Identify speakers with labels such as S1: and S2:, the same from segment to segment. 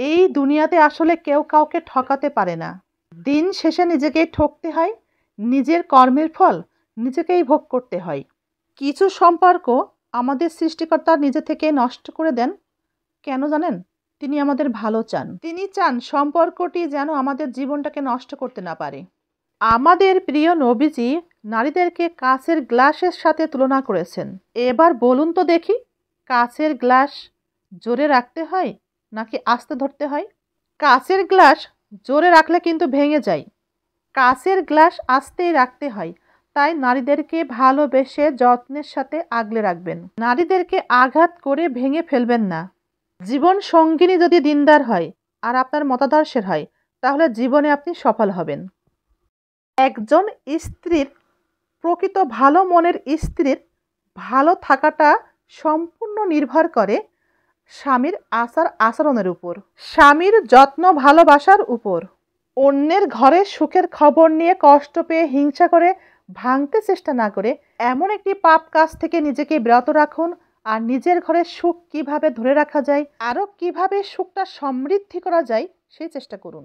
S1: এই দুনিয়াতে আসলে কেউ কাউকে ঠকাতে পারে না। দিন শেষে নিজেকেই ঠকতে হয়, নিজের কর্মের ফল নিজেকেই ভোগ করতে হয়। কিছু সম্পর্ক আমাদের সৃষ্টিকর্তা নিজে থেকে নষ্ট করে দেন। কেন জানেন? তিনি আমাদের ভালো চান। তিনি চান সম্পর্কটি যেন আমাদের জীবনটাকে নষ্ট করতে না পারে। আমাদের প্রিয় নবীজি নারীদেরকে কাচের গ্লাসের সাথে তুলনা করেছেন। এবার বলুন তো দেখি, কাচের গ্লাস জোরে রাখতে হয় নাকি আস্তে ধরতে হয়? কাচের গ্লাস জোরে রাখলে কিন্তু ভেঙে যায়। কাচের গ্লাস আস্তেই রাখতে হয়। তাই নারীদেরকে ভালোবেসে যত্নের সাথে আগলে রাখবেন। নারীদেরকে আঘাত করে ভেঙে ফেলবেন না। জীবন সঙ্গিনী যদি দিনদার হয় আর আপনার মতাদর্শের হয়, তাহলে জীবনে আপনি সফল হবেন। একজন স্ত্রীর, প্রকৃত ভালো মনের স্ত্রীর ভালো থাকাটা সম্পূর্ণ নির্ভর করে স্বামীর আচার আচরণের উপর, স্বামীর যত্ন ভালোবাসার উপর। অন্যের ঘরে সুখের খবর নিয়ে কষ্ট পেয়ে হিংসা করে ভাঙতে চেষ্টা না করে এমন একটি পাপ কাজ থেকে নিজেকে বিরত রাখুন। আর নিজের ঘরে সুখ কিভাবে ধরে রাখা যায়, আরও কিভাবে সুখটা সমৃদ্ধি করা যায় সেই চেষ্টা করুন।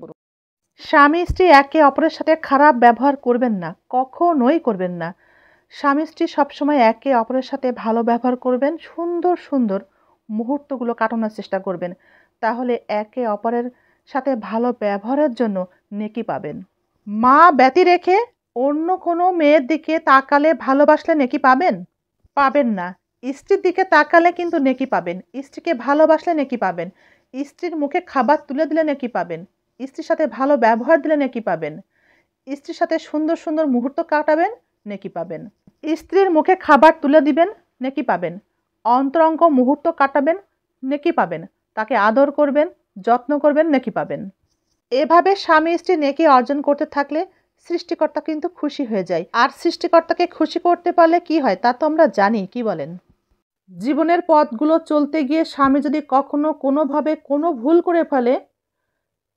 S1: স্বামী স্ত্রী একে অপরের সাথে খারাপ ব্যবহার করবেন না, কখনোই করবেন না। স্বামী স্ত্রী সবসময় একে অপরের সাথে ভালো ব্যবহার করবেন, সুন্দর সুন্দর মুহূর্তগুলো কাটানোর চেষ্টা করবেন। তাহলে একে অপরের সাথে ভালো ব্যবহারের জন্য নেকি পাবেন। মা ব্যতি রেখে অন্য কোনো মেয়ের দিকে তাকালে ভালোবাসলে নেকি পাবেন? পাবেন না। স্ত্রীর দিকে তাকালে কিন্তু নেকি পাবেন। স্ত্রীকে ভালোবাসলে নেকি পাবেন। স্ত্রীর মুখে খাবার তুলে দিলে নেকি পাবেন। স্ত্রীর সাথে ভালো ব্যবহার দিলে নেকি পাবেন। স্ত্রীর সাথে সুন্দর সুন্দর মুহূর্ত কাটাবেন, নেকি পাবেন। স্ত্রীর মুখে খাবার তুলে দিবেন, নেকি পাবেন। অন্তরঙ্গ মুহূর্ত কাটাবেন, নেকি পাবেন। তাকে আদর করবেন, যত্ন করবেন, নেকি পাবেন। এভাবে স্বামী স্ত্রী নেকি অর্জন করতে থাকলে সৃষ্টিকর্তা কিন্তু খুশি হয়ে যায়। আর সৃষ্টিকর্তাকে খুশি করতে পারলে কি হয় তা তো আমরা জানি, কি বলেন? জীবনের পথগুলো চলতে গিয়ে স্বামী যদি কখনো কোনোভাবে কোনো ভুল করে ফেলে,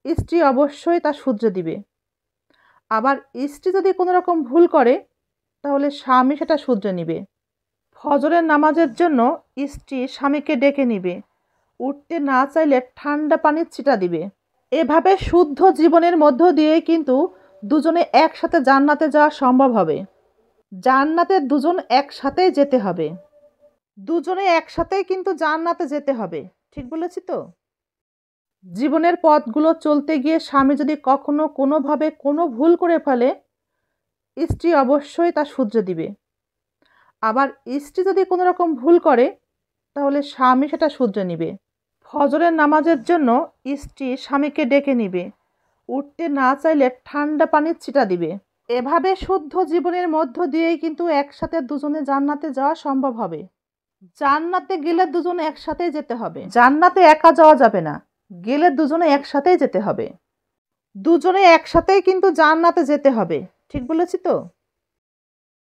S1: স্ত্রী অবশ্যই তা শুধরে দিবে। আবার স্ত্রী যদি কোনো রকম ভুল করে, তাহলে স্বামী সেটা শুধরে নিবে। ফজরের নামাজের জন্য স্ত্রী স্বামীকে ডেকে নিবে, উঠতে না চাইলে ঠান্ডা পানির ছিটা দিবে। এভাবে শুদ্ধ জীবনের মধ্য দিয়ে কিন্তু দুজনে একসাথে জান্নাতে যাওয়া সম্ভব হবে। জান্নাতে দুজন একসাথেই যেতে হবে। দুজনে একসাথেই কিন্তু জান্নাতে যেতে হবে। ঠিক বলেছি তো? জীবনের পথগুলো চলতে গিয়ে স্বামী যদি কখনো কোনোভাবে কোনো ভুল করে ফেলে, স্ত্রী অবশ্যই তা শুধরে দিবে। আবার স্ত্রী যদি কোনো রকম ভুল করে, তাহলে স্বামী সেটা শুধরে নিবে। ফজরের নামাজের জন্য স্ত্রী স্বামীকে ডেকে নিবে, উঠতে না চাইলে ঠান্ডা পানির ছিটা দিবে। এভাবে শুদ্ধ জীবনের মধ্য দিয়েই কিন্তু একসাথে দুজনে জান্নাতে যাওয়া সম্ভব হবে। জান্নাতে গেলে দুজনে একসাথেই যেতে হবে। জান্নাতে একা যাওয়া যাবে না, গেলে দুজনে একসাথেই যেতে হবে। দুজনে একসাথেই কিন্তু জান্নাতে যেতে হবে। ঠিক বলেছি তো?